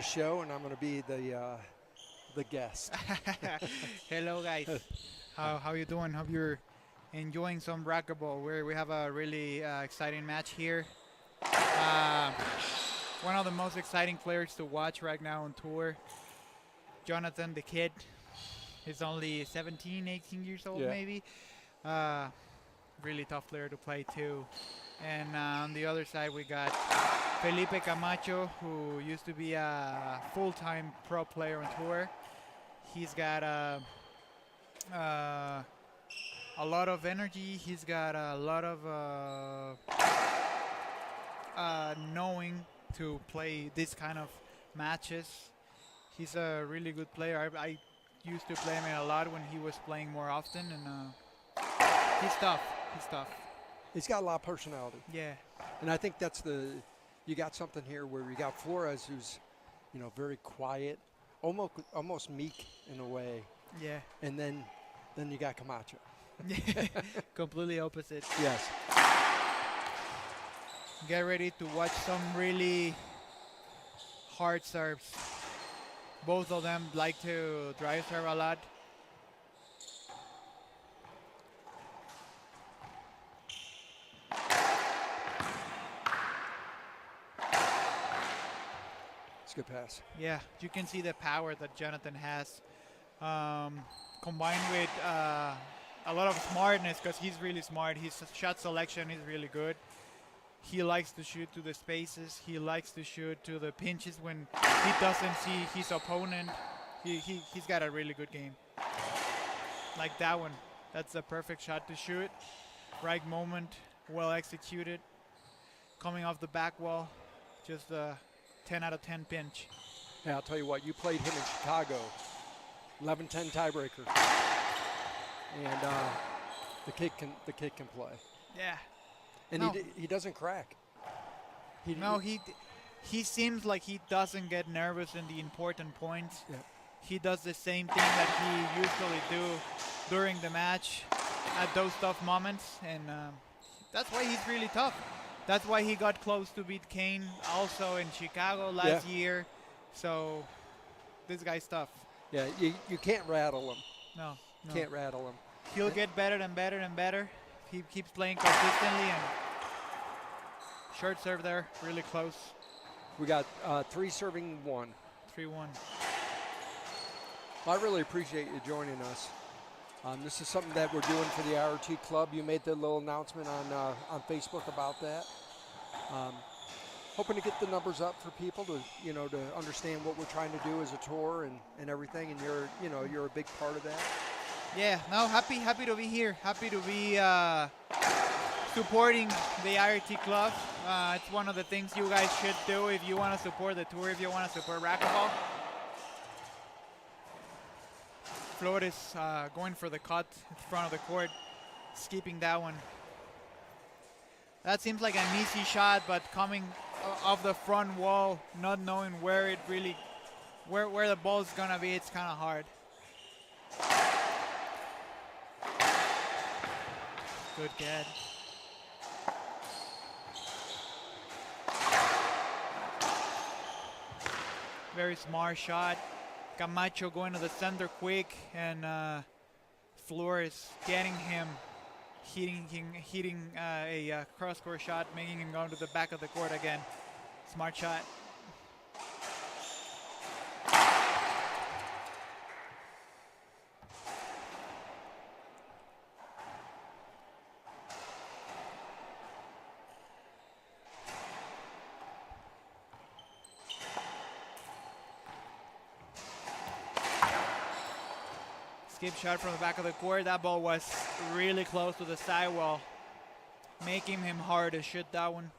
the show, and I'm going to be the guest. Hello, guys. How you doing? Hope you're enjoying some racquetball. We have a really exciting match here. Uh, One of the most exciting players to watch right now on tour, Jhonathan, the kid. He's only 17, 18 years old, Yeah. maybe. Uh, Really tough player to play too. And on the other side, we got Felipe Camacho, who used to be a full-time pro player on tour. He's got a lot of energy. He's got a lot of knowing to play this kind of matches. He's a really good player. I used to play him a lot when he was playing more often, and he's tough. He's tough. He's got a lot of personality. Yeah. And I think you got something here where you got Flores, who's, very quiet, almost meek in a way. Yeah. And then you got Camacho. Completely opposite. Yes. Get ready to watch some really hard serves. Both of them like to drive serve a lot. It's a good pass. Yeah, you can see the power that Jhonathan has, combined with a lot of smartness, because he's really smart. His shot selection is really good. He likes to shoot to the spaces. He likes to shoot to the pinches when he doesn't see his opponent. He's got a really good game. Like that one. That's the perfect shot to shoot. Right moment, well executed. Coming off the back wall, just a 10 out of 10 pinch. Yeah, I'll tell you what, you played him in Chicago. 11-10 tiebreaker. And the kid can play. Yeah. And No. he doesn't crack. He seems like he doesn't get nervous in the important points. Yeah. He does the same thing that he usually do during the match at those tough moments, and that's why he's really tough. That's why he got close to beat Kane also in Chicago last year. So this guy's tough. Yeah, you can't rattle him. No. Can't rattle him. He'll get better and better and better. He keeps playing consistently, and short serve there, really close. We got 3 serving 1. 3-1. Well, I really appreciate you joining us. This is something that we're doing for the IRT Club. You made the little announcement on Facebook about that. Hoping to get the numbers up for people to understand what we're trying to do as a tour and everything. And you're a big part of that. Yeah, no, happy to be here. Happy to be supporting the IRT Club. It's one of the things you guys should do if you want to support the tour, if you want to support racquetball. Flores going for the cut in front of the court, skipping that one. That seems like an easy shot, but coming off the front wall, not knowing where the ball is gonna be, it's kind of hard. Good catch. Very smart shot. Camacho going to the center quick, and Flores getting him, hitting a cross-court shot, making him go to the back of the court again. Smart shot. Skip shot from the back of the court. That ball was really close to the sidewall, making him hard to shoot that one.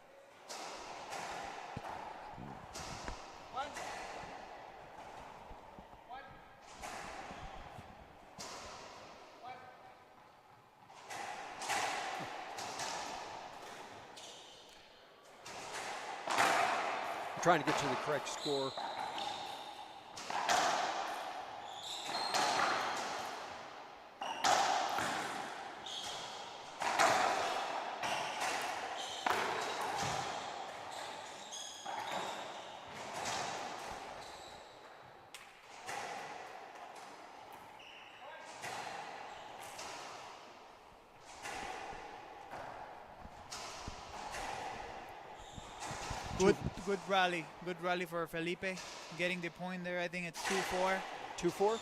I'm trying to get to the correct score. Good rally. Good rally for Felipe. Getting the point there. I think it's 2-4. 2-4.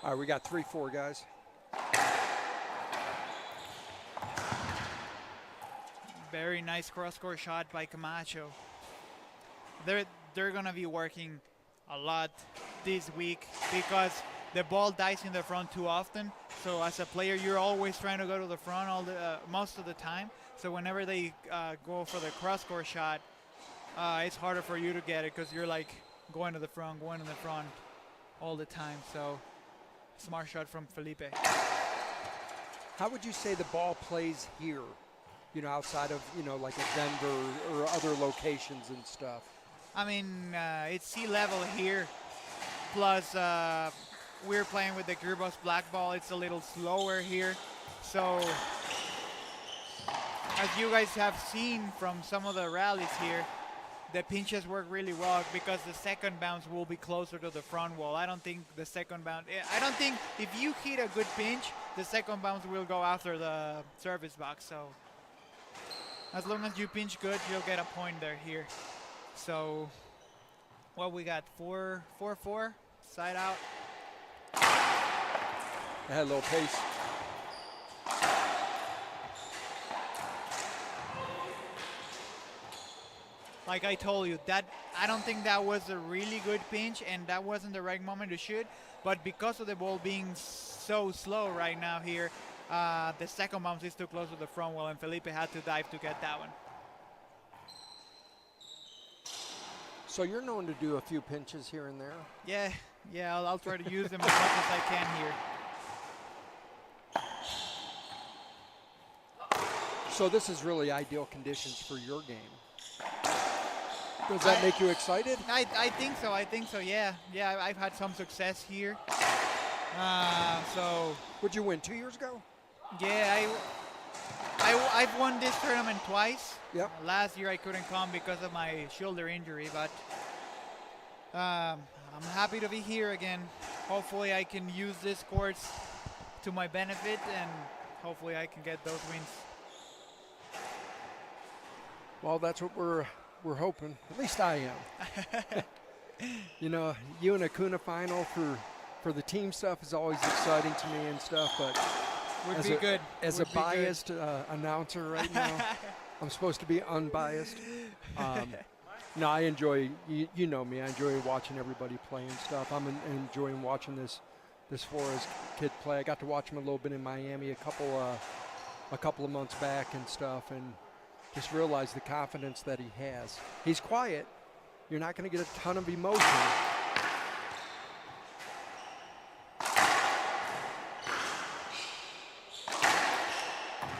All right, we got 3-4, guys. Very nice cross-court shot by Camacho. They're gonna be working a lot this week because the ball dies in the front too often. So as a player, you're always trying to go to the front most of the time. So whenever they go for the cross-court shot, it's harder for you to get it because you're like going to the front all the time. So smart shot from Felipe. How would you say the ball plays here? You know, outside of, you know, like a Denver or other locations and stuff. I mean, it's sea level here. Plus, we're playing with the Gearbox black ball. It's a little slower here. So, as you guys have seen from some of the rallies here, the pinches work really well because the second bounce will be closer to the front wall. I don't think the second bounce, I don't think if you hit a good pinch, the second bounce will go after the service box. So, as long as you pinch good, you'll get a point there here. So, what we got? 4-4, side out. It had a little pace. Like I told you, that I don't think that was a really good pinch, and that wasn't the right moment to shoot. But because of the ball being so slow right now here, the second bounce is too close to the front wall, and Felipe had to dive to get that one. So you're known to do a few pinches here and there? Yeah, I'll try to use them as much as I can here. So this is really ideal conditions for your game. Does that make you excited? I think so, yeah. Yeah, I've had some success here. So... Would you win 2 years ago? Yeah, I've won this tournament twice. Yep. Last year I couldn't come because of my shoulder injury, but I'm happy to be here again. Hopefully I can use this course to my benefit, and hopefully I can get those wins. Well, that's what we're hoping. At least I am. You know, you and Acuna final for the team stuff is always exciting to me and stuff, but Would be good. As a biased announcer right now, I'm supposed to be unbiased. No, I enjoy, you know me, I enjoy watching everybody play and stuff. I'm enjoying watching this Flores kid play. I got to watch him a little bit in Miami a couple of months back and stuff, and just realized the confidence that he has. He's quiet. You're not going to get a ton of emotion.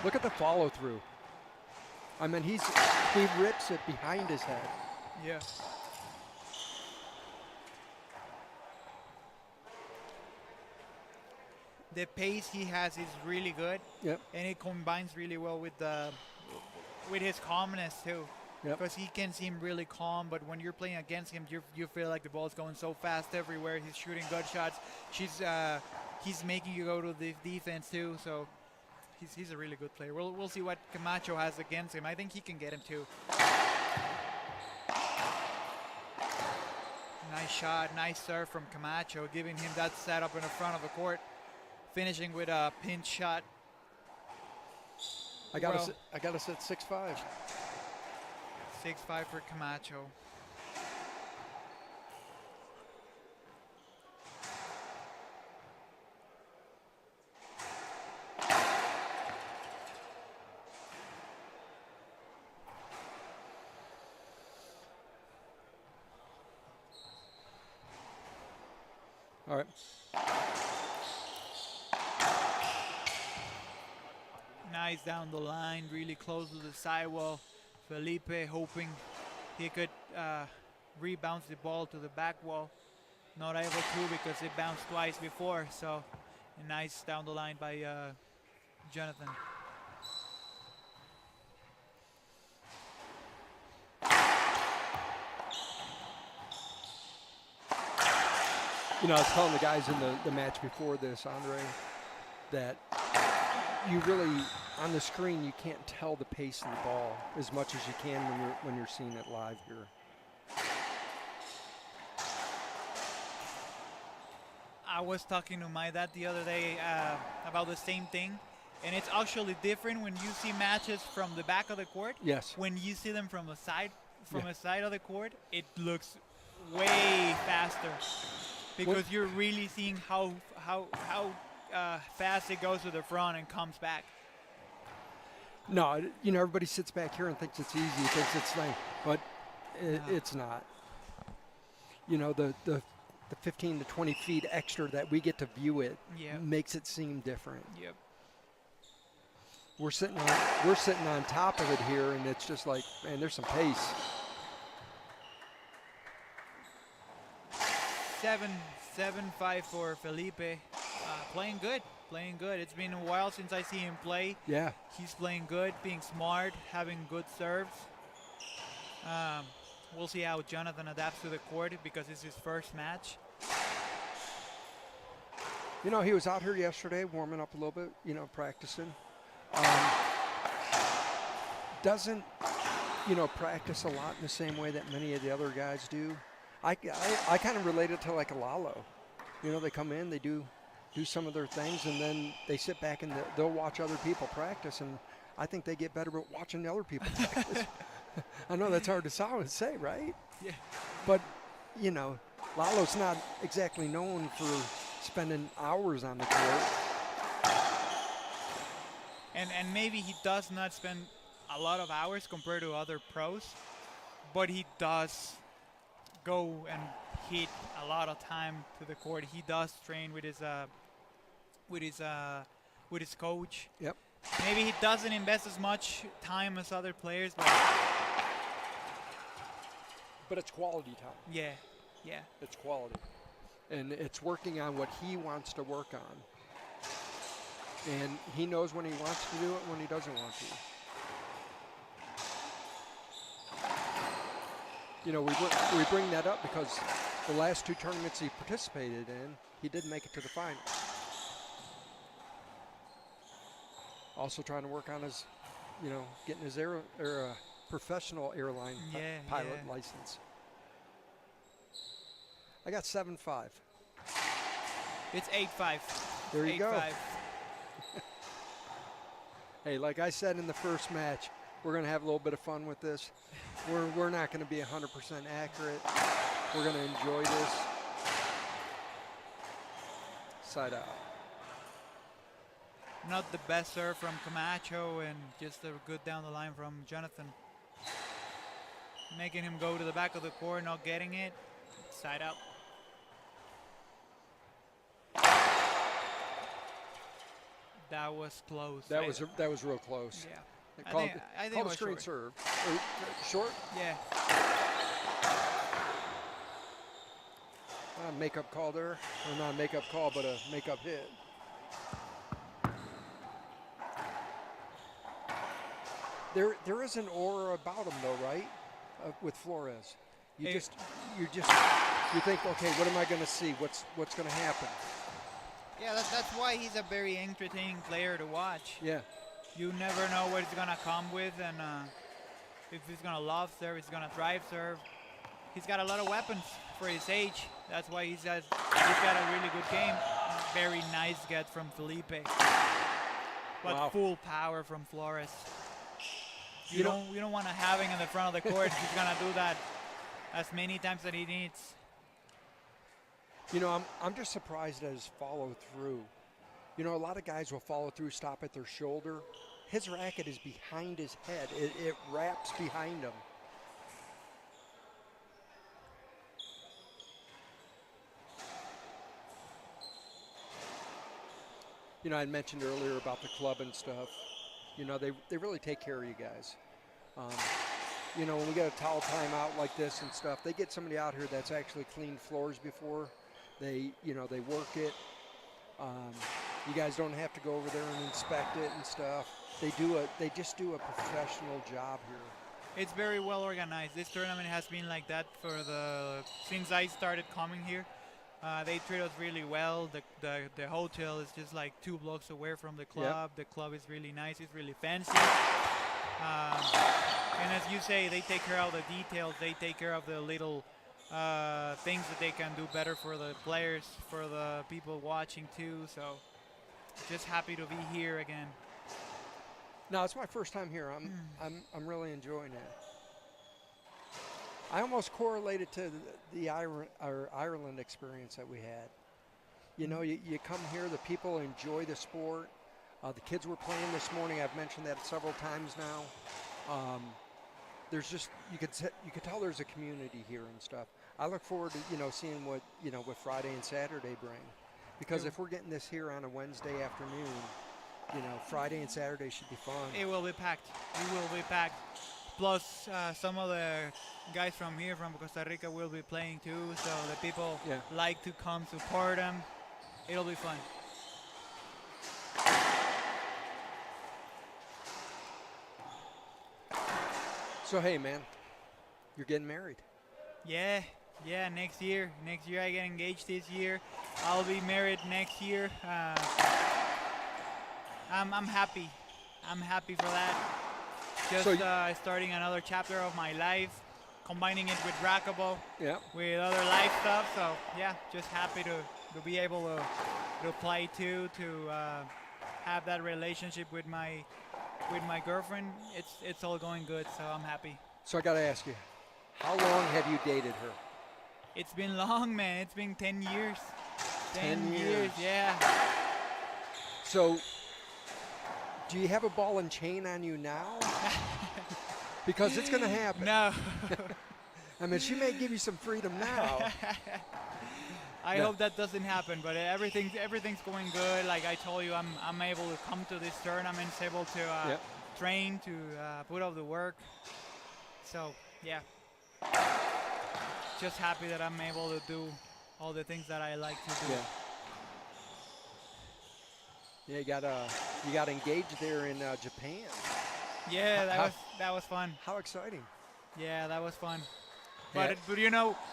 Look at the follow through. I mean, he rips it behind his head. Yeah. The pace he has is really good. Yep. And it combines really well with his calmness too. Yep. Because he can seem really calm, but when you're playing against him, you feel like the ball's going so fast everywhere. He's shooting good shots. He's making you go to the defense too. So he's a really good player. We'll see what Camacho has against him. I think he can get him too. Nice shot, nice serve from Camacho, giving him that setup in the front of the court, finishing with a pinch shot. I got us at 6'5". 6'5" for Camacho. All right. Nice down the line, really close to the sidewall. Felipe hoping he could rebound the ball to the back wall. Not able to because it bounced twice before. So a nice down the line by Jhonathan. You know, I was telling the guys in the match before this, Andre, that you really, on the screen you can't tell the pace of the ball as much as you can when you're seeing it live here. I was talking to my dad the other day about the same thing, and it's actually different when you see matches from the back of the court. Yes. When you see them from the side, a side of the court, it looks way faster because you're really seeing how fast it goes to the front and comes back. No, everybody sits back here and thinks it's easy, thinks it's nice, but it's not. The 15 to 20 feet extra that we get to view it makes it seem different. Yep. We're sitting on top of it here, and it's just like, man, there's some pace. 7-5 for Felipe. Playing good. It's been a while since I see him play. Yeah. He's playing good, being smart, having good serves. We'll see how Jhonathan adapts to the court because it's his first match. He was out here yesterday warming up a little bit, practicing. Doesn't, practice a lot in the same way that many of the other guys do. I kind of relate it to like a Lalo. They come in, they do some of their things, and then they sit back and they'll watch other people practice, and I think they get better at watching the other people practice. I know that's hard to say, right? Yeah. But, Lalo's not exactly known for spending hours on the court. And maybe he does not spend a lot of hours compared to other pros, but he does go and hit a lot of time to the court. He does train with his coach. Yep. Maybe he doesn't invest as much time as other players, but it's quality time. Yeah. It's quality. And it's working on what he wants to work on. And he knows when he wants to do it, when he doesn't want to. We bring that up because the last two tournaments he participated in, he did make it to the final. Also trying to work on his, getting his professional airline pilot license. I got 7-5. It's 8-5. There you 8-5. go. Hey, like I said in the first match, we're going to have a little bit of fun with this. We're not going to be 100% accurate. We're going to enjoy this. Side out. Not the best serve from Camacho, and just a good down the line from Jhonathan. Making him go to the back of the court, not getting it. Side out. That was close. That was real close. Yeah. I think a screen serve. Short? Yeah. Makeup call there. Or not a makeup call, but a makeup hit. There is an aura about him though, right? With Flores. You think, okay, what am I going to see? What's going to happen? Yeah, that's why he's a very entertaining player to watch. Yeah. You never know what he's going to come with, and if he's going to lob serve, he's going to drive serve. He's got a lot of weapons for his age. That's why he's got a really good game. Very nice get from Felipe. But wow. Full power from Flores. You don't want to have him in the front of the court. He's going to do that as many times that he needs. I'm just surprised at his follow through. A lot of guys will follow through, stop at their shoulder. His racket is behind his head. It wraps behind him. I mentioned earlier about the club and stuff. They really take care of you guys. When we get a towel timeout like this and stuff, they get somebody out here that's actually cleaned floors before. They work it. You guys don't have to go over there and inspect it and stuff. They just do a professional job here. It's very well organized. This tournament has been like that since I started coming here. They treat us really well. The hotel is just like 2 blocks away from the club. The club is really nice. It's really fancy. And as you say, they take care of the details. They take care of the little things that they can do better for the players, for the people watching too. So just happy to be here again. No, it's my first time here. I'm really enjoying it. I almost correlated to the Ireland experience that we had. You know, you come here, the people enjoy the sport. The kids were playing this morning. I've mentioned that several times now. There's just you could tell there's a community here and stuff. I look forward to seeing what what Friday and Saturday bring, because if we're getting this here on a Wednesday afternoon, Friday and Saturday should be fun. It will be packed. It will be packed. Plus, some of the guys from here, from Costa Rica, will be playing too. So the people like to come support them. It'll be fun. So hey, man, you're getting married. Yeah, next year. Next year I get engaged this year. I'll be married next year. I'm happy. I'm happy for that. Just starting another chapter of my life, combining it with racquetball, with other life stuff. So yeah, just happy to be able to play too, to have that relationship with my girlfriend. It's all going good, so I'm happy. So I got to ask you, how long have you dated her? It's been long, man. It's been 10 years. 10 years, yeah. So, do you have a ball and chain on you now? Because it's going to happen. No. I mean, she may give you some freedom now. I hope that doesn't happen, but everything's going good. Like I told you, I'm able to come to this tournament, able to train, to put up the work. So yeah, just happy that I'm able to do all the things that I like to do. Yeah, you got engaged there in Japan. Yeah, that was fun. How exciting! Yeah, that was fun. But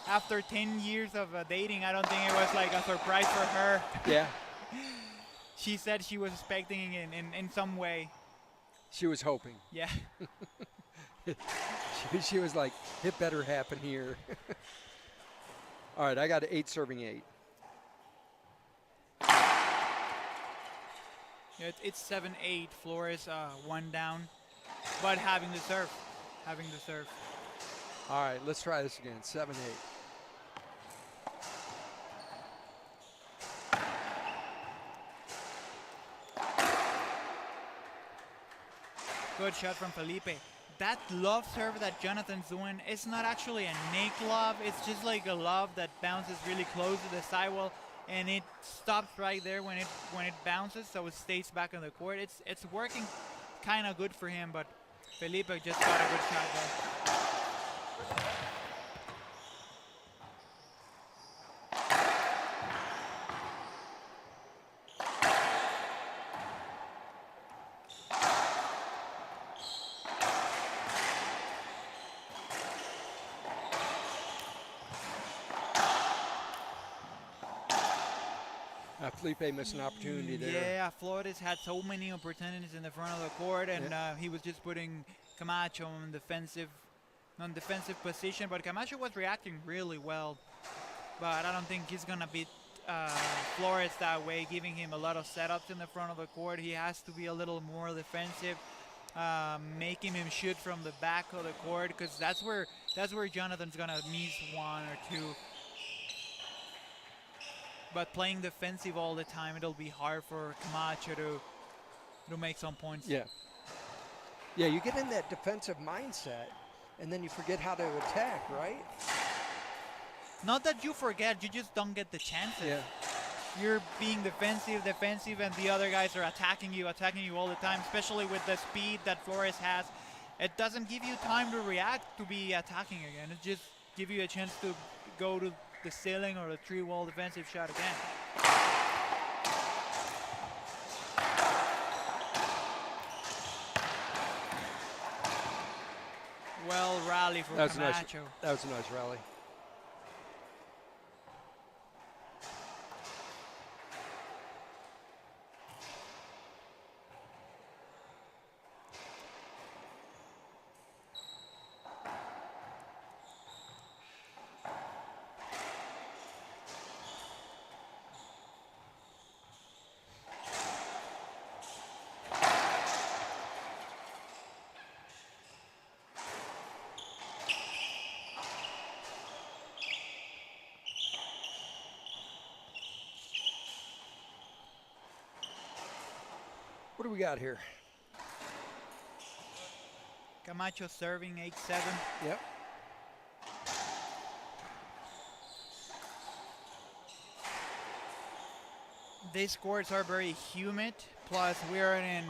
after 10 years of dating, I don't think it was like a surprise for her. Yeah. She said she was expecting in some way. She was hoping. Yeah. she was like, it better happen here. All right, I got 8 serving 8. It's 7-8. Flores 1 down, but having the serve. All right, let's try this again. 7-8. Good shot from Felipe. That love serve that Jhonathan's doing is not actually a Nick love. It's just like a love that bounces really close to the sidewall, and it stops right there when it bounces, so it stays back on the court. It's working kind of good for him, but Felipe just got a good shot there. Felipe missed an opportunity there. Yeah, Flores had so many opportunities in the front of the court, and he was just putting Camacho on defensive position. But Camacho was reacting really well. But I don't think he's gonna beat Flores that way, giving him a lot of setups in the front of the court. He has to be a little more defensive, making him shoot from the back of the court, because that's where Jhonathan's gonna miss 1 or 2. But playing defensive all the time, it'll be hard for Camacho to make some points. Yeah. Yeah, you get in that defensive mindset, and then you forget how to attack, right? Not that you forget, you just don't get the chances. Yeah. You're being defensive, and the other guys are attacking you all the time, especially with the speed that Flores has. It doesn't give you time to react to be attacking again. It just gives you a chance to go to the ceiling or the 3-wall defensive shot again. Well, rally for Camacho. That was a nice rally. What do we got here? Camacho serving 8-7. Yep. These courts are very humid. Plus, we are in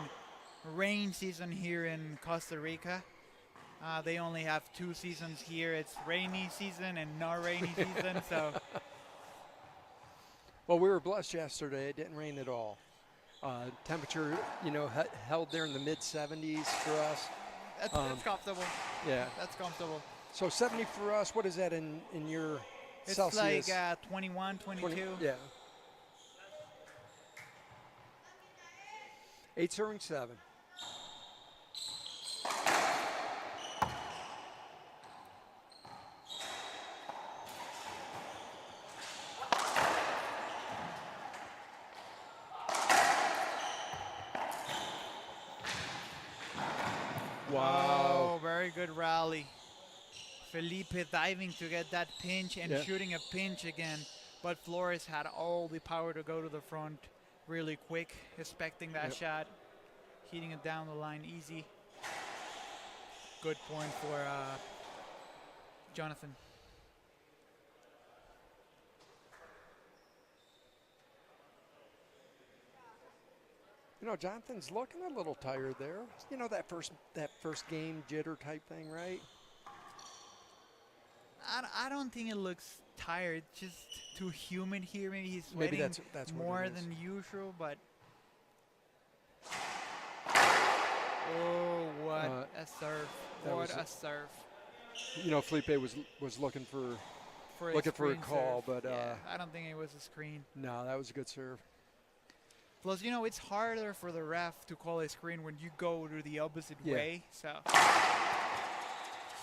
rain season here in Costa Rica. They only have 2 seasons here. It's rainy season and not rainy season. So, Well, we were blessed yesterday. It didn't rain at all. Temperature, held there in the mid 70s for us. that's comfortable. Yeah. That's comfortable. So 70 for us. What is that in your It's Celsius? like 21, 22. Yeah. 8 serving 7. Wow. Oh, very good rally. Felipe diving to get that pinch and shooting a pinch again. But Flores had all the power to go to the front really quick, expecting that shot, hitting it down the line easy. Good point for Jhonathan. Jonathan's looking a little tired there. That first game jitter type thing, right? I don't think it looks tired. Just too humid here. Maybe he's sweating Maybe that's more what it is. than usual. But oh, what a serve! What a serve! Felipe was looking for a call, serve. but I don't think it was a screen. no, that was a good serve. Plus, it's harder for the ref to call a screen when you go to the opposite way. So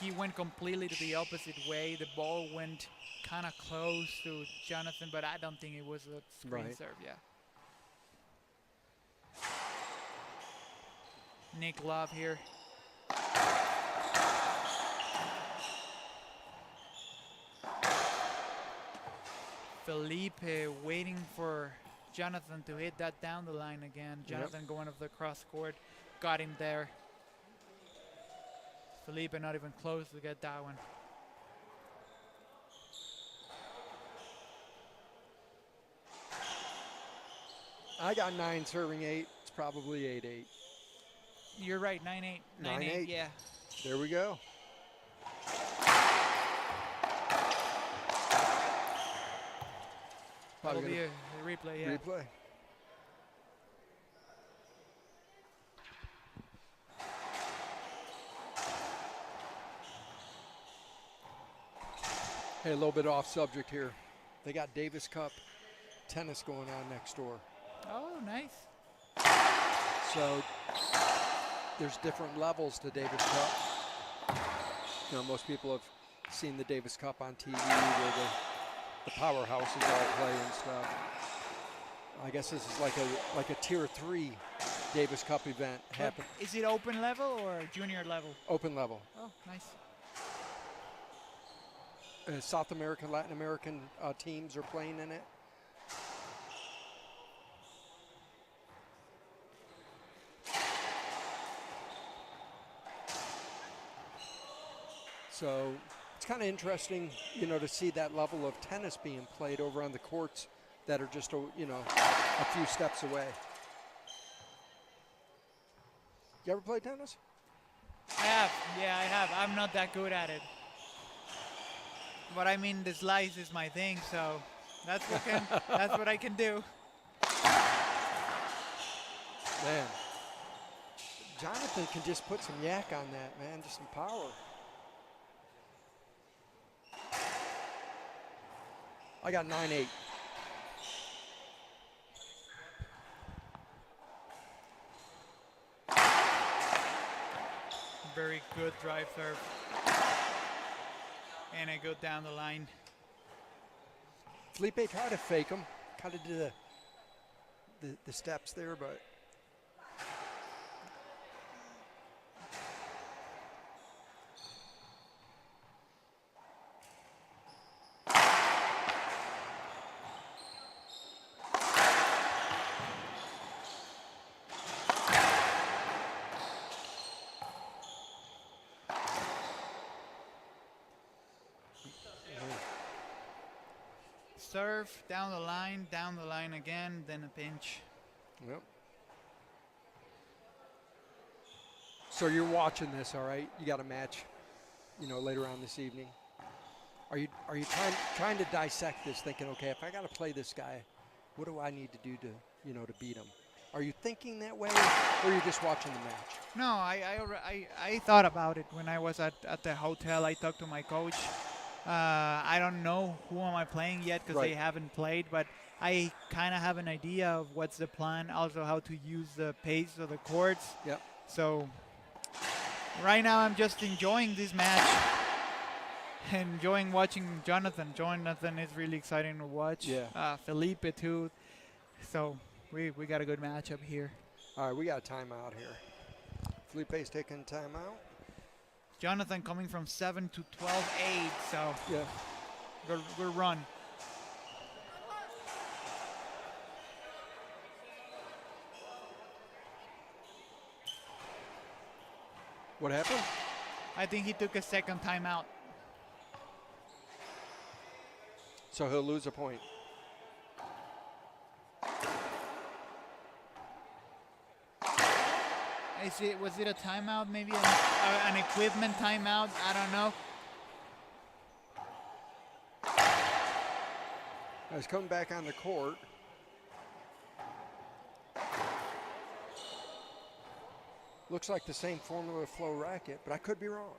he went completely to the opposite way. The ball went kind of close to Jhonathan, but I don't think it was a screen serve. Yeah. Nick Love here. Felipe waiting for Jhonathan to hit that down the line again. Jhonathan going off the cross court. Got him there. Felipe not even close to get that one. I got 9 serving 8. It's probably 8-8. You're right, 9-8. 9-8. Yeah. There we go. That'll be a replay, yeah. Replay. Hey, a little bit off subject here. They got Davis Cup tennis going on next door. Oh, nice. So there's different levels to Davis Cup. Most people have seen the Davis Cup on TV where the powerhouses all play and stuff. I guess this is like a tier 3 Davis Cup event happen. Is it open level or junior level? Open level. Oh, nice. South American, Latin American teams are playing in it. So it's kind of interesting, to see that level of tennis being played over on the courts that are just, a few steps away. You ever play tennis? I have. Yeah, I have. I'm not that good at it. But I mean, the slice is my thing, so that's what I can do. Man, Jhonathan can just put some yak on that, man, just some power. I got 9-8. Very good drive serve. And I go down the line. Felipe tried to fake him, kind of did the steps there, but serve, down the line again, then a pinch. Yep. So you're watching this, all right? You got a match, later on this evening. Are you trying to dissect this, thinking, okay, if I got to play this guy, what do I need to do to beat him? Are you thinking that way, or are you just watching the match? No, I thought about it when I was at the hotel. I talked to my coach. I don't know who am I playing yet because they haven't played, but I kind of have an idea of what's the plan, also how to use the pace of the chords. Yep. So right now I'm just enjoying this match, enjoying watching Jhonathan. Jhonathan is really exciting to watch. Yeah. Felipe too. So we got a good matchup here. All right, we got a timeout here. Felipe's taking timeout. Jhonathan coming from 7 to 12-8, so yeah, good run. What happened? I think he took a second timeout. So he'll lose a point. Was it a timeout? Maybe an equipment timeout? I don't know. He's coming back on the court. Looks like the same Formula Flow racket, but I could be wrong.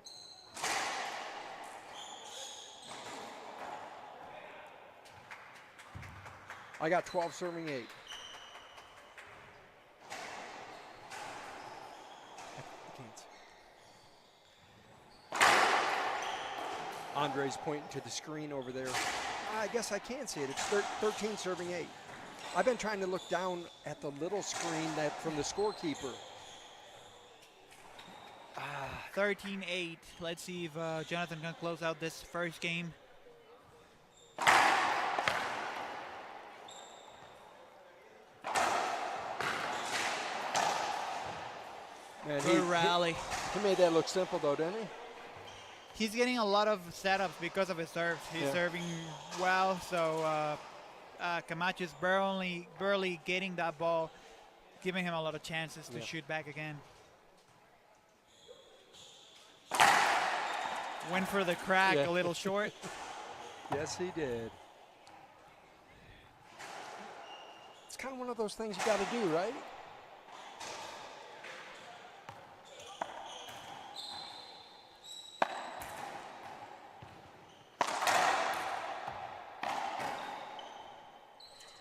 I got 12 serving 8. Andre's pointing to the screen over there. I guess I can see it. It's 13 serving 8. I've been trying to look down at the little screen from the scorekeeper. 13-8. Let's see if Jhonathan can close out this first game. Man, good rally. He made that look simple, though, didn't he? He's getting a lot of setups because of his serves. He's serving well, so Camacho is barely getting that ball, giving him a lot of chances to shoot back again. Went for the crack, a little short. Yes, he did. It's kind of one of those things you got to do, right?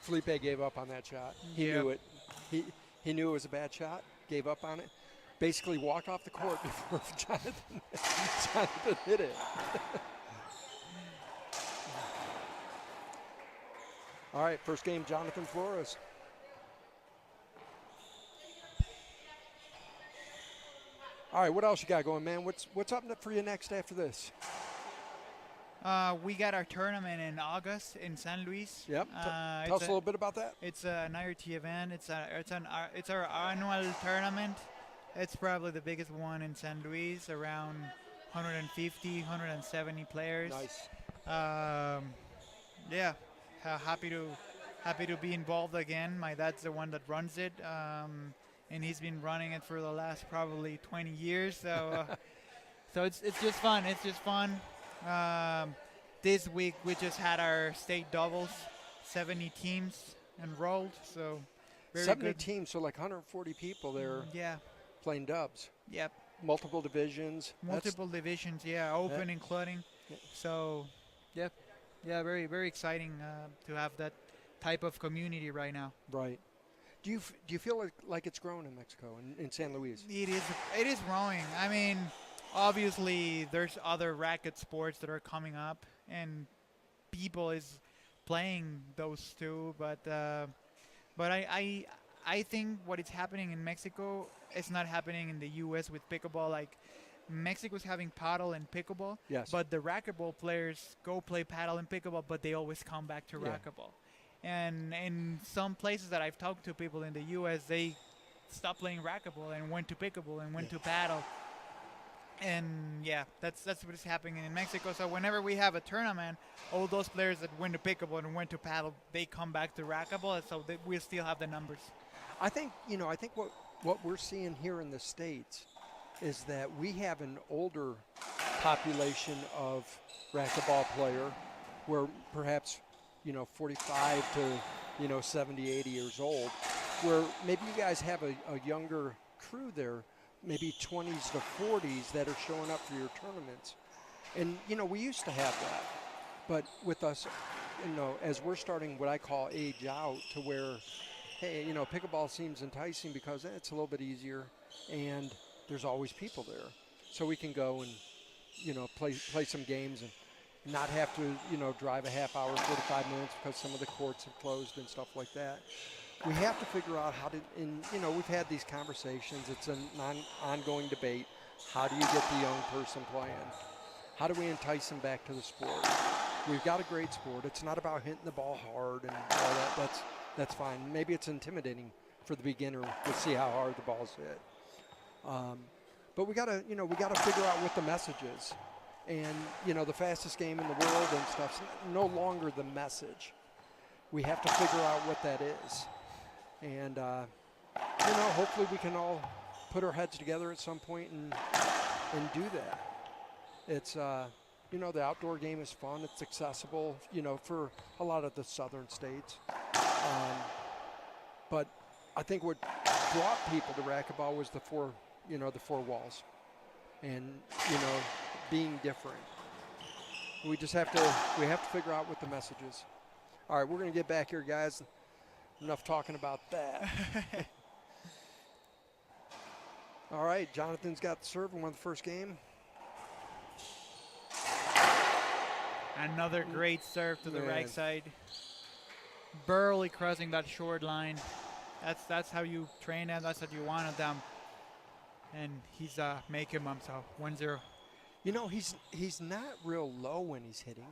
Felipe gave up on that shot. He knew it. He knew it was a bad shot, gave up on it. Basically walked off the court before Jhonathan hit it. All right, first game, Jhonathan Flores. All right, what else you got going, man? What's up for you next after this? We got our tournament in August in San Luis. Yep. Tell us a little bit about that. It's an IRT event. It's our annual tournament. It's probably the biggest one in San Luis, around 150, 170 players. Nice. Yeah, happy to be involved again. My dad's the one that runs it, and he's been running it for the last probably 20 years. So, so it's just fun. It's just fun. This week we just had our state doubles, 70 teams enrolled. So, very 70 good. teams, so like 140 people there. Yeah. Playing dubs. Yep. Multiple divisions. Multiple divisions, open including. Yeah. So, yep. Yeah, very, very exciting to have that type of community right now. Right. Do you feel like it's growing in Mexico, in San Luis? It is growing. I mean, obviously there's other racket sports that are coming up, and people is playing those too. But I think what is happening in Mexico is not happening in the U.S. with pickleball. Like, Mexico's having paddle and pickleball, yes, but the racquetball players go play paddle and pickleball, but they always come back to racquetball. And in some places that I've talked to people in the U.S., they stopped playing racquetball and went to pickleball and went to paddle. And yeah, that's what is happening in Mexico. So whenever we have a tournament, all those players that went to pickleball and went to paddle, they come back to racquetball, so we still have the numbers. I think what we're seeing here in the States is that we have an older population of racquetball player, where perhaps 45 to 70, 80 years old, where maybe you guys have a younger crew there, maybe 20s to 40s that are showing up for your tournaments. And we used to have that, but with us, as we're starting what I call age out, to where, hey, pickleball seems enticing because it's a little bit easier and there's always people there, so we can go and play some games and not have to drive a half hour, 45 minutes because some of the courts have closed and stuff like that. We have to figure out how to, and we've had these conversations. It's an ongoing debate. How do you get the young person playing? How do we entice them back to the sport? We've got a great sport. It's not about hitting the ball hard and all that. That's fine. Maybe it's intimidating for the beginner to see how hard the ball's hit. But we gotta figure out what the message is. And the fastest game in the world and stuff's no longer the message. We have to figure out what that is. And hopefully we can all put our heads together at some point and do that. It's the outdoor game is fun. It's accessible, for a lot of the southern states. But I think what brought people to racquetball was the four walls, and being different. We have to figure out what the message is. All right, we're going to get back here, guys. Enough talking about that. All right, Jhonathan's got the serve and won the first game. Another great serve to the right side. Barely crossing that short line. That's how you train them. That's what you wanted them. And he's making them, so 1-0. He's not real low when he's hitting.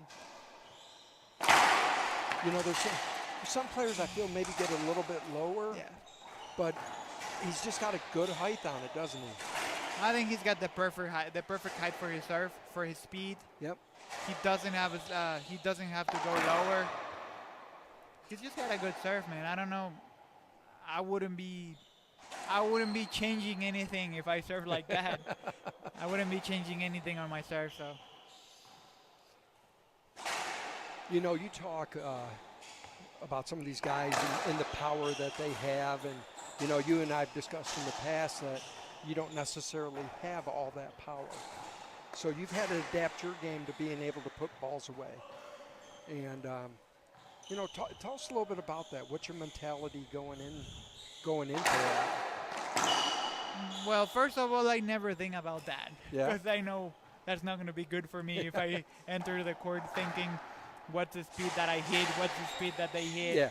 There's some players I feel maybe get a little bit lower. Yeah. But he's just got a good height on it, doesn't he? I think he's got the perfect height for his serve, for his speed. Yep. He doesn't have to go lower. He's just got a good serve, man. I don't know. I wouldn't be changing anything if I served like that. I wouldn't be changing anything on my serve. So. You talk about some of these guys and the power that they have, and you and I have discussed in the past that you don't necessarily have all that power. So you've had to adapt your game to being able to put balls away. And tell us a little bit about that. What's your mentality going into that? Well, first of all, I never think about that. Yeah. Because I know that's not going to be good for me if I enter the court thinking, what's the speed that I hit? What's the speed that they hit? Yeah.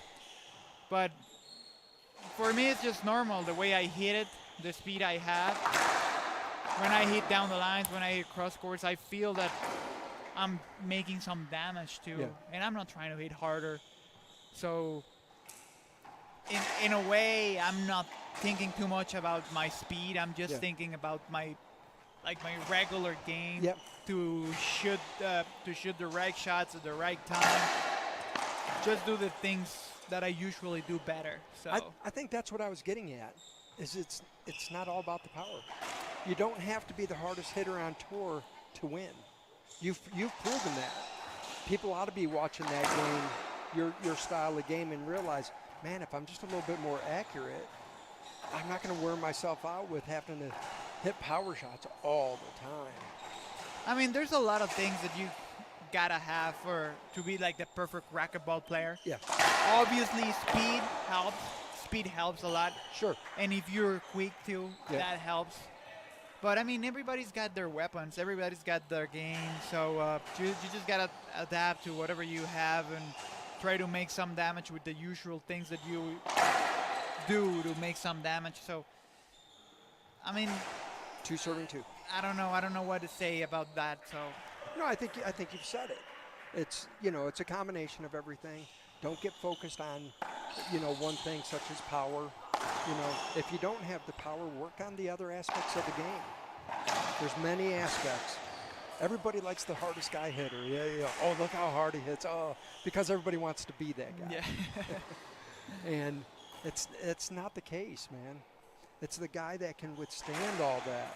But for me, it's just normal. The way I hit it, the speed I have. When I hit down the lines, when I hit cross courts, I feel that I'm making some damage too. Yeah. And I'm not trying to hit harder. So in a way, I'm not thinking too much about my speed. I'm just thinking about my regular game. Yep. To shoot the right shots at the right time. Just do the things that I usually do better. So I think that's what I was getting at. Is it's not all about the power. You don't have to be the hardest hitter on tour to win. You've proven that. People ought to be watching that game, your style of game, and realize, man, if I'm just a little bit more accurate, I'm not going to wear myself out with having to hit power shots all the time. I mean, there's a lot of things that you gotta have to be like the perfect racquetball player. Yeah. Obviously, speed helps. Speed helps a lot. Sure. And if you're quick too, that helps. But I mean, everybody's got their weapons. Everybody's got their game. So you just gotta adapt to whatever you have and try to make some damage with the usual things that you do to make some damage. So, I mean, 2 serving 2. I don't know what to say about that. So. No, I think you've said it. It's it's a combination of everything. Don't get focused on one thing such as power. If you don't have the power, work on the other aspects of the game. There's many aspects. Everybody likes the hardest guy hitter. Yeah, yeah. Oh, look how hard he hits. Oh, because everybody wants to be that guy. Yeah. And it's not the case, man. It's the guy that can withstand all that.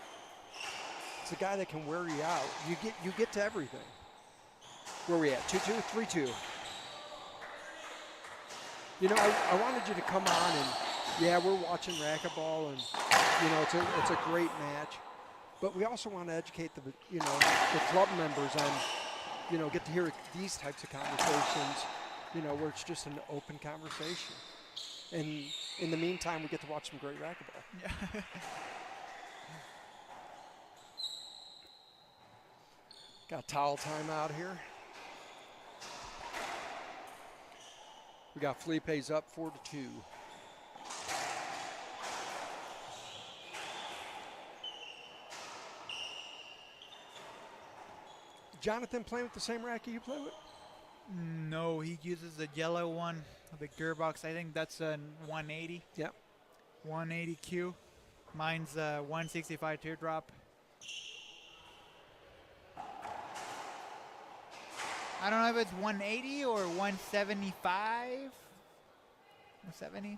It's the guy that can wear you out. You get to everything. Where are we at? 2-2, 3-2. You know, I wanted you to come on and, yeah, we're watching racquetball and, you know, it's a great match. But we also want to educate the club members on, you know, get to hear these types of conversations, you know, where it's just an open conversation. And in the meantime, we get to watch some great racquetball. Yeah. Got towel time out here. We got Felipe's up 4-2. Jhonathan playing with the same racket you play with? No, he uses the yellow one, the gearbox. I think that's a 180. Yep. 180Q. Mine's a 165 teardrop. I don't know if it's 180 or 175. 170.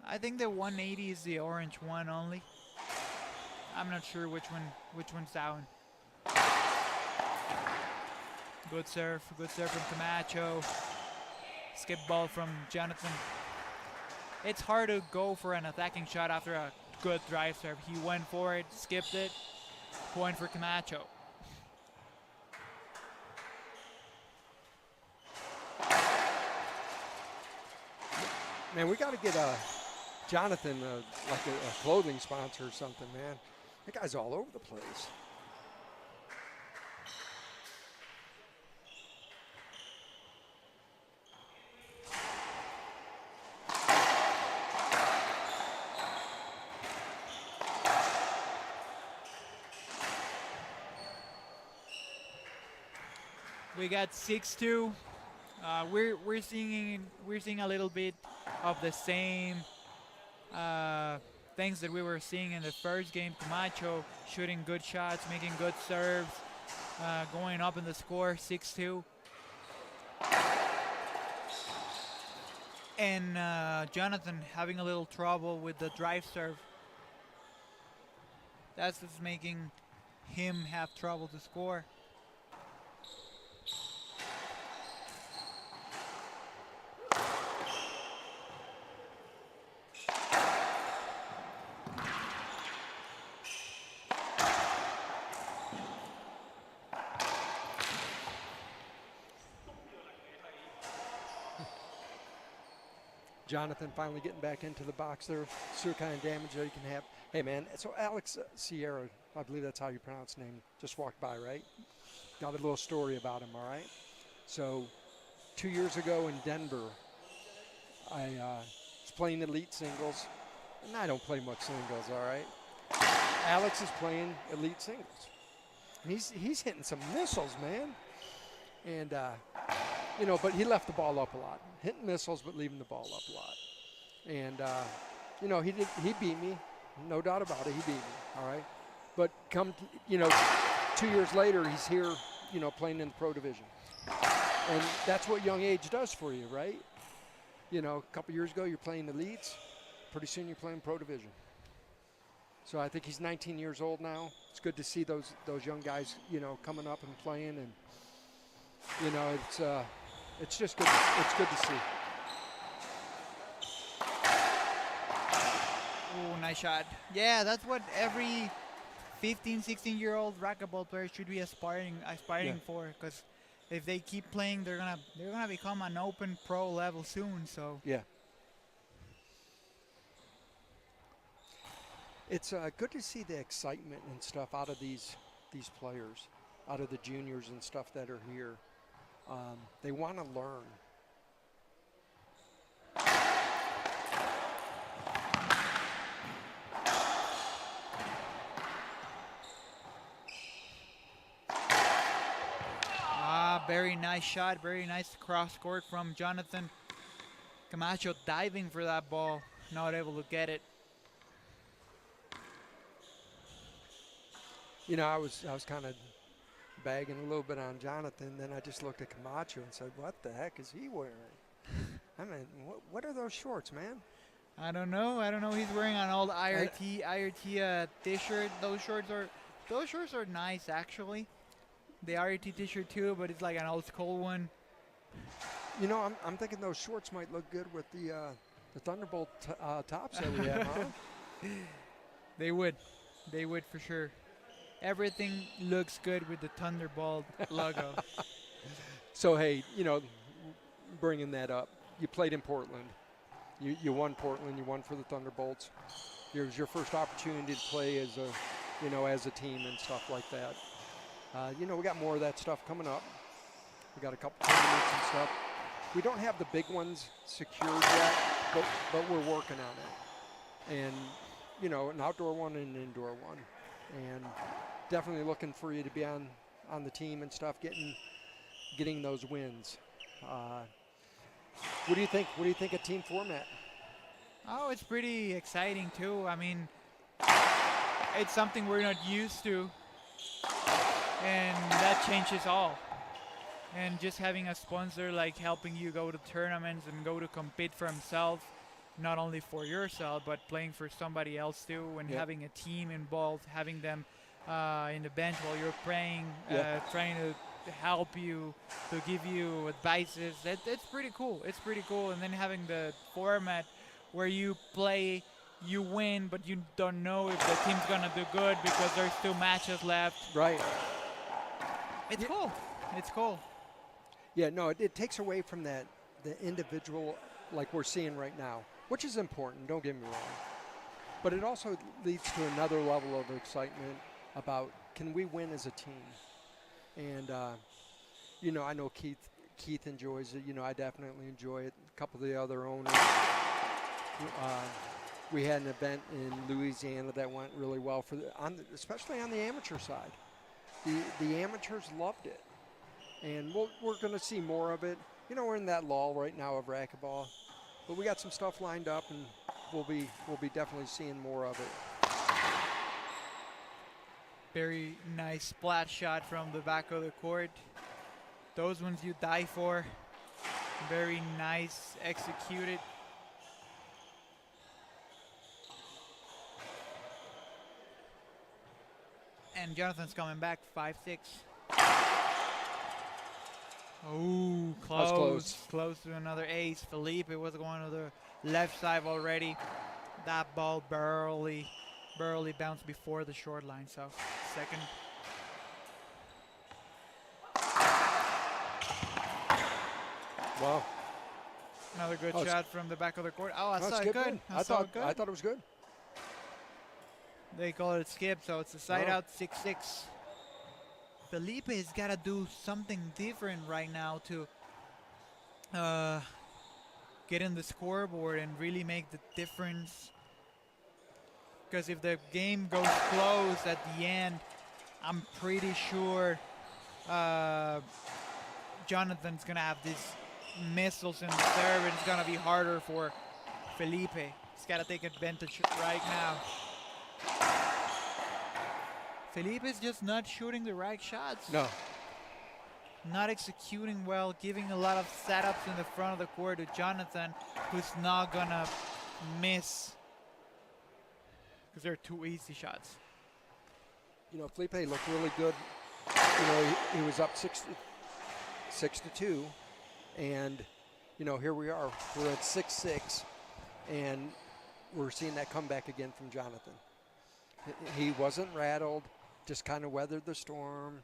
I think the 180 is the orange one only. I'm not sure which one's that one. Good serve from Camacho. Skip ball from Jhonathan. It's hard to go for an attacking shot after a good drive serve. He went for it, skipped it. Point for Camacho. Man, we got to get Jhonathan like a clothing sponsor or something, man. That guy's all over the place. We got 6-2. We're seeing a little bit of the same things that we were seeing in the first game. Camacho shooting good shots, making good serves, going up in the score, 6-2. And Jhonathan having a little trouble with the drive serve. That's what's making him have trouble to score. Jhonathan finally getting back into the box there. See what kind of damage that he can have. Hey, man, so Alex Sierra, I believe that's how you pronounce his name, just walked by, right? Got a little story about him, all right? So 2 years ago in Denver, I was playing elite singles, and I don't play much singles, all right? Alex is playing elite singles. And he's hitting some missiles, man. And, you know, but he left the ball up a lot. Hitting missiles, but leaving the ball up a lot. And, you know, he beat me. No doubt about it, he beat me, all right? But you know, 2 years later, he's here, you know, playing in the pro division. And that's what young age does for you, right? You know, a couple years ago, you're playing elites. Pretty soon, you're playing pro division. So I think he's 19 years old now. It's good to see those young guys, you know, coming up and playing. And, you know, it's just good. It's good to see. Oh, nice shot. Yeah, that's what every 15, 16-year-old racquetball player should be aspiring for. Because if they keep playing, they're gonna become an open pro level soon. So yeah, it's good to see the excitement and stuff out of these players, out of the juniors and stuff that are here. They want to learn. Very nice shot, very nice cross court from Jhonathan. Camacho diving for that ball, not able to get it. I was kind of bagging a little bit on Jhonathan. Then I just looked at Camacho and said, "What the heck is he wearing?" I mean, what are those shorts, man? I don't know. He's wearing an old IRT t-shirt. Those shorts are nice actually. The IRT t-shirt too, but it's like an old school one. I'm thinking those shorts might look good with the Thunderbolt tops that we have, huh? They would for sure. Everything looks good with the Thunderbolt logo. So hey, bringing that up, you played in Portland. You won Portland. You won for the Thunderbolts. It was your first opportunity to play as a team and stuff like that. We got more of that stuff coming up. We got a couple tournaments and stuff. We don't have the big ones secured yet, but we're working on it. And an outdoor one and an indoor one. And definitely looking for you to be on the team and stuff, getting those wins. What do you think? What do you think of team format? Oh, it's pretty exciting too. I mean, it's something we're not used to, and that changes all. And just having a sponsor like helping you go to tournaments and go to compete for himself, not only for yourself, but playing for somebody else too, and having a team involved, having them in the bench while you're playing, trying to help you, to give you advices. It's pretty cool. It's pretty cool. And then having the format where you play, you win, but you don't know if the team's going to do good because there's 2 matches left. Right. It's cool. It's cool. Yeah, no, it takes away from the individual like we're seeing right now, which is important, don't get me wrong. But it also leads to another level of excitement about, can we win as a team? And, I know Keith enjoys it. I definitely enjoy it. A couple of the other owners. We had an event in Louisiana that went really well, especially on the amateur side. The amateurs loved it. And we're going to see more of it. We're in that lull right now of racquetball. But we got some stuff lined up, and we'll be definitely seeing more of it. Very nice splat shot from the back of the court. Those ones you die for. Very nice executed. And Jhonathan's coming back, 5-6. Oh, close. Close to another ace. Felipe was going to the left side already. That ball barely bounced before the short line. So, second. Wow. Another good shot from the back of the court. Oh, I saw it good. I thought it was good. They call it skip, so it's a side out 6-6. Felipe has got to do something different right now to get in the scoreboard and really make the difference. Because if the game goes close at the end, I'm pretty sure Jhonathan's going to have these missiles in the serve, and it's going to be harder for Felipe. He's got to take advantage right now. Felipe is just not shooting the right shots. No. Not executing well, giving a lot of setups in the front of the court to Jhonathan, who's not going to miss because they're 2 easy shots. Felipe looked really good. He was up 6-2, and here we are. We're at 6-6, and we're seeing that comeback again from Jhonathan. He wasn't rattled, just kind of weathered the storm.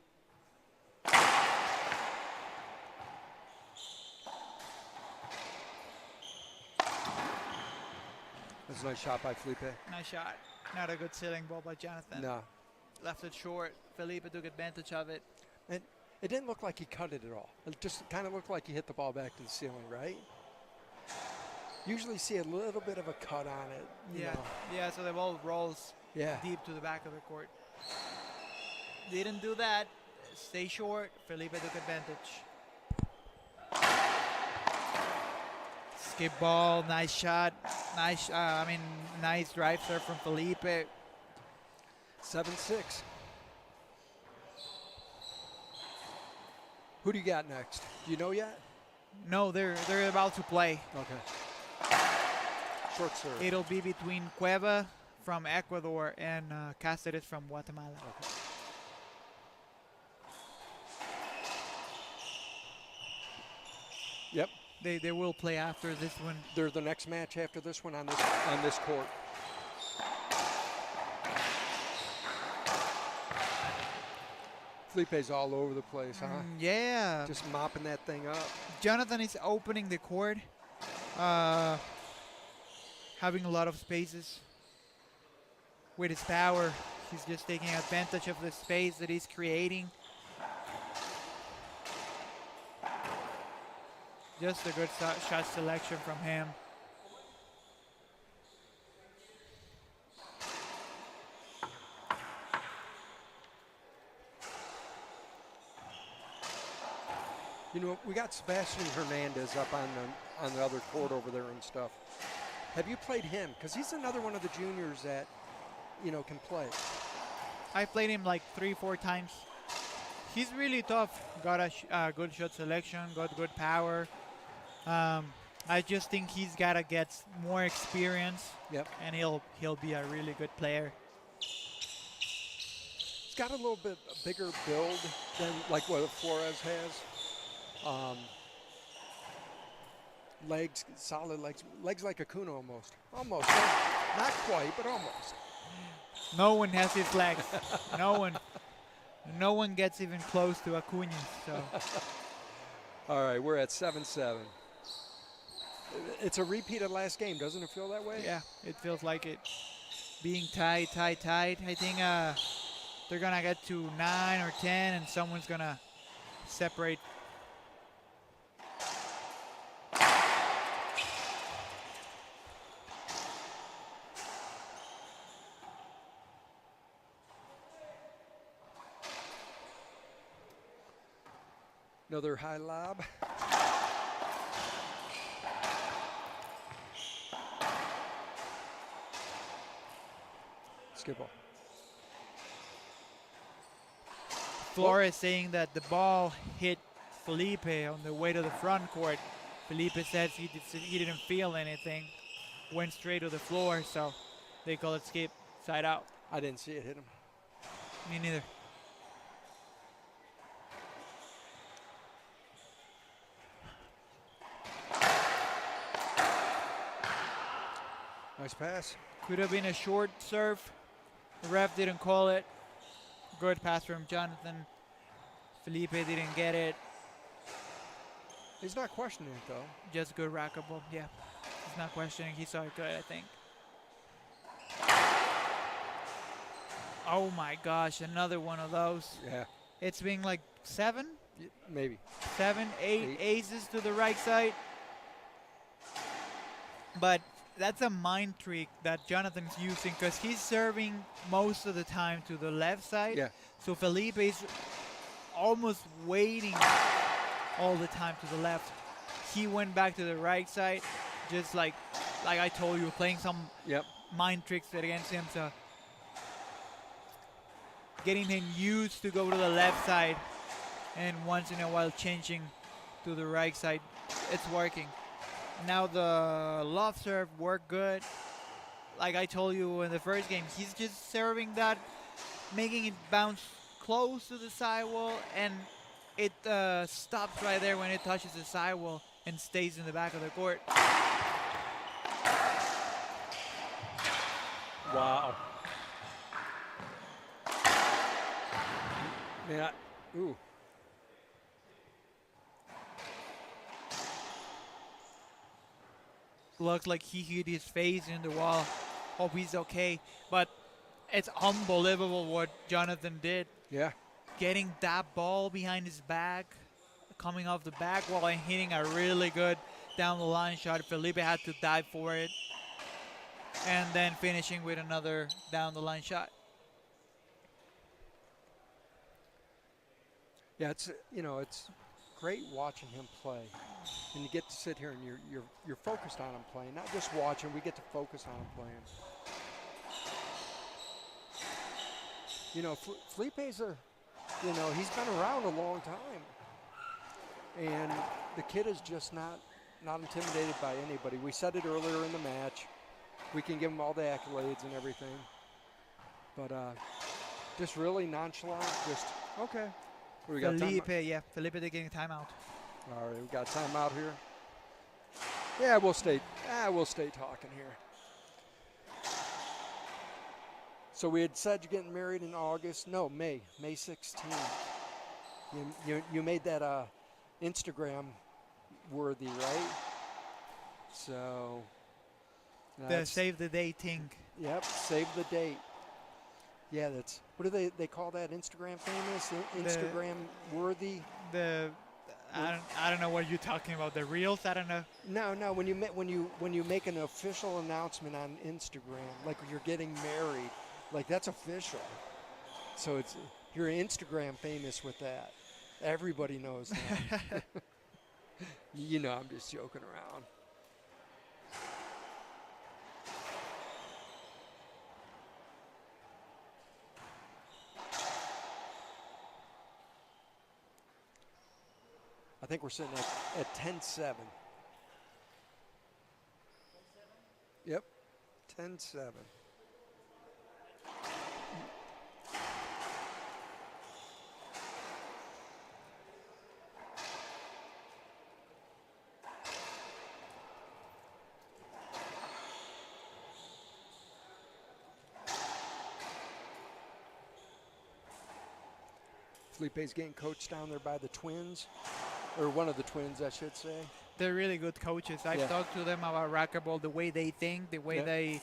That's a nice shot by Felipe. Nice shot. Not a good ceiling ball by Jhonathan. No. Left it short. Felipe took advantage of it. And it didn't look like he cut it at all. It just kind of looked like he hit the ball back to the ceiling, right? Usually see a little bit of a cut on it. Yeah, so the ball rolls deep to the back of the court. Didn't do that. Stay short. Felipe took advantage. Skip ball. Nice shot. Nice drive serve from Felipe. 7-6. Who do you got next? Do you know yet? No, they're about to play. Okay. Short serve. It'll be between Cueva from Ecuador and Cáceres from Guatemala. Okay. Yep. They will play after this one. They're the next match after this one on this court. Felipe's all over the place, huh? Yeah. Just mopping that thing up. Jhonathan is opening the court, having a lot of spaces. With his power, he's just taking advantage of the space that he's creating. Just a good shot selection from him. You know, we got Sebastian Hernandez up on the other court over there and stuff. Have you played him? Because he's another one of the juniors that, you know, can play. I played him like 3-4 times. He's really tough. Got a good shot selection, got good power. I just think he's gotta get more experience. Yep. And he'll be a really good player. He's got a little bit bigger build than like what Flores has. Legs, solid legs like a Kuno almost. Almost. Not quite, but almost. No one has his legs. No one gets even close to Acuna. So. All right, we're at 7-7. It's a repeat of last game, doesn't it feel that way? Yeah, it feels like it. Being tight. I think they're gonna get to 9 or 10, and someone's gonna separate. Another high lob. Skip ball. Flores saying that the ball hit Felipe on the way to the front court. Felipe says he didn't feel anything. Went straight to the floor, so they call it skip, side out. I didn't see it hit him. Me neither. Nice pass. Could have been a short serve. The ref didn't call it. Good pass from Jhonathan. Felipe didn't get it. He's not questioning it, though. Just good rackable. Yeah. He's not questioning. He saw it good, I think. Oh my gosh, another one of those. Yeah. It's been like 7? Maybe. 7, 8 aces to the right side. But that's a mind trick that Jhonathan's using because he's serving most of the time to the left side. Yeah. So Felipe is almost waiting all the time to the left. He went back to the right side, just like I told you, playing some mind tricks against him. So getting him used to go to the left side and once in a while changing to the right side. It's working. Now the love serve worked good. Like I told you in the first game, he's just serving that, making it bounce close to the sidewall, and it stops right there when it touches the sidewall and stays in the back of the court. Wow. Man, ooh. Looks like he hit his face in the wall. Hope he's okay. But it's unbelievable what Jhonathan did. Yeah. Getting that ball behind his back, coming off the back wall and hitting a really good down the line shot. Felipe had to dive for it. And then finishing with another down the line shot. Yeah, it's great watching him play. And you get to sit here and you're focused on him playing, not just watching. We get to focus on him playing. You know, Felipe's he's been around a long time. and the kid is just not intimidated by anybody. We said it earlier in the match. We can give him all the accolades and everything, but just really nonchalant. Just okay. We got Felipe, Felipe taking a timeout. all right, we got timeout here. Yeah, we'll stay talking here. So we had said you're getting married in August. No, May 16th. You made that Instagram worthy, right? So The save the date thing. Yep, save the date. Yeah, that's what do they call that? Instagram famous, Instagram worthy. I don't know what you're talking about. The reels? I don't know. No. When you make an official announcement on Instagram, like you're getting married, like that's official. So you're Instagram famous with that. Everybody knows that. You know, I'm just joking around. I think we're sitting at 10-7. Yep, 10-7. Felipe's getting coached down there by the twins, or one of the twins, I should say. They're really good coaches. I've talked to them about racquetball, the way they think, the way they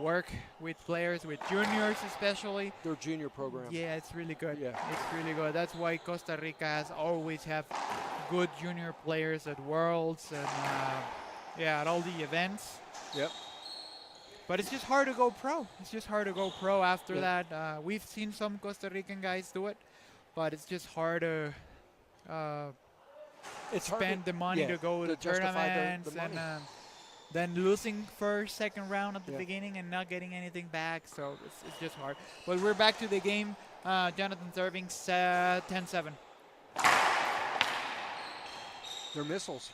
work with players, with juniors especially. Their junior program. Yeah, it's really good. Yeah. It's really good. That's why Costa Rica has always have good junior players at Worlds and at all the events. Yep. But it's just hard to go pro. It's just hard to go pro after that. We've seen some Costa Rican guys do it, but it's just hard to spend the money to go to tournaments and then losing first, second round at the beginning and not getting anything back. So it's just hard. But we're back to the game. Jhonathan serving 10-7. They're missiles.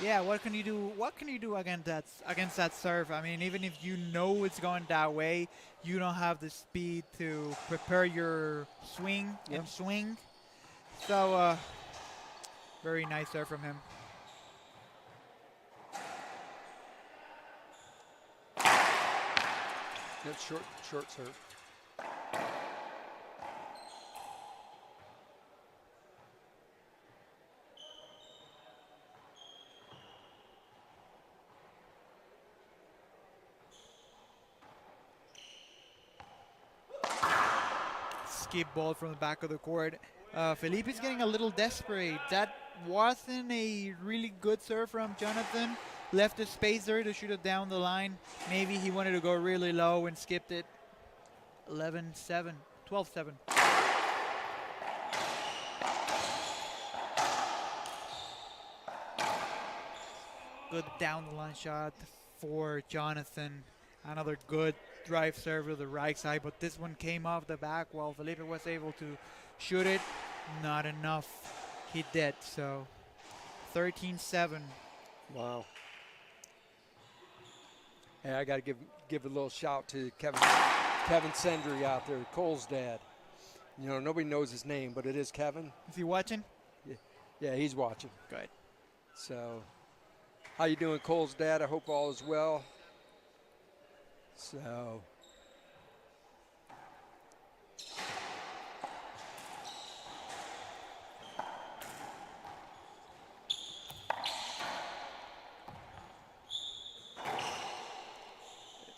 Yeah, what can you do? What can you do against that serve? I mean, even if you know it's going that way, you don't have the speed to prepare your swing and swing. So, very nice serve from him. That's short serve. Skip ball from the back of the court. Felipe is getting a little desperate. That wasn't a really good serve from Jhonathan. Left the space there to shoot it down the line. Maybe he wanted to go really low and skipped it. 11-7, 12-7. Good down the line shot for Jhonathan. Another good drive serve to the right side, but this one came off the back while Felipe was able to shoot it. Not enough. He did, so 13-7. Wow. Hey, I got to give a little shout to Kevin Sendry out there, Cole's dad. You know, nobody knows his name, but it is Kevin. Is he watching? Yeah, he's watching. Good. So, how you doing, Cole's dad? I hope all is well. So,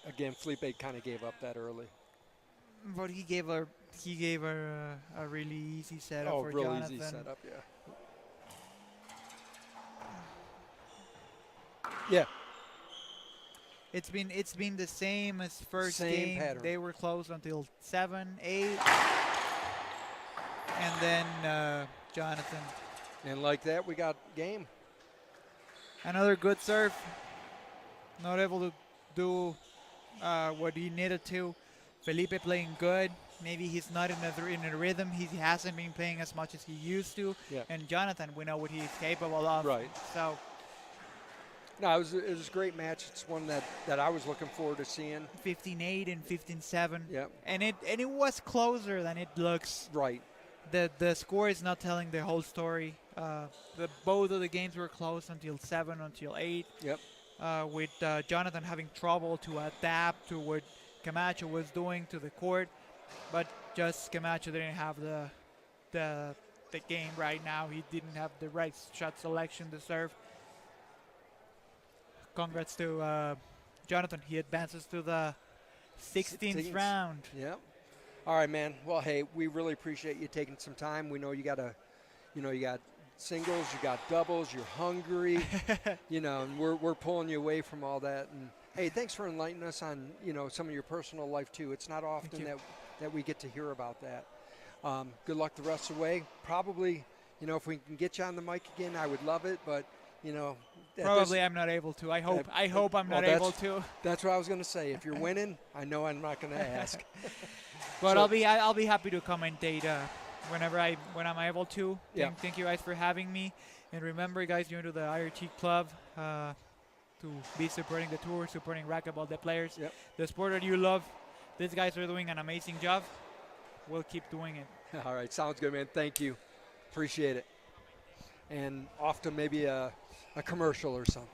again, Felipe kind of gave up that early. But he gave a really easy setup for real Jhonathan. easy setup, yeah. It's been the same as first Same game. pattern. They were close until 7, 8, and then Jhonathan. And like that, we got game. Another good serve. Not able to do what he needed to. Felipe playing good. maybe he's not in a rhythm. He hasn't been playing as much as he used to. Yeah. And Jhonathan, we know what he's capable of. Right. So No, it was a great match. It's one that I was looking forward to seeing. 15-8 and 15-7. Yep. And it was closer than it looks. Right. The score is not telling the whole story. Both of the games were close until 7, until 8. Yep. With Jhonathan having trouble to adapt to what Camacho was doing to the court, but just Camacho didn't have the game right now. He didn't have the right shot selection to serve. Congrats to Jhonathan. He advances to the 16th round. Yep. All right, man. Well, hey, we really appreciate you taking some time. We know you got singles, you got doubles, you're hungry, and we're pulling you away from all that. And hey, thanks for enlightening us on, some of your personal life too. It's not often that we get to hear about that. Good luck the rest of the way. Probably, if we can get you on the mic again, I would love it, but probably I'm not able to. I hope I'm not able to. That's what I was going to say. If you're winning, I know I'm not going to ask. But so, I'll be happy to commentate when I'm able to. Yeah. Thank you guys for having me, and remember, guys, join to the IRT club to be supporting the tour, supporting racquetball, the players, yep. The sport that you love. These guys are doing an amazing job. We'll keep doing it. All right, sounds good, man. Thank you, appreciate it. And off to maybe a commercial or something.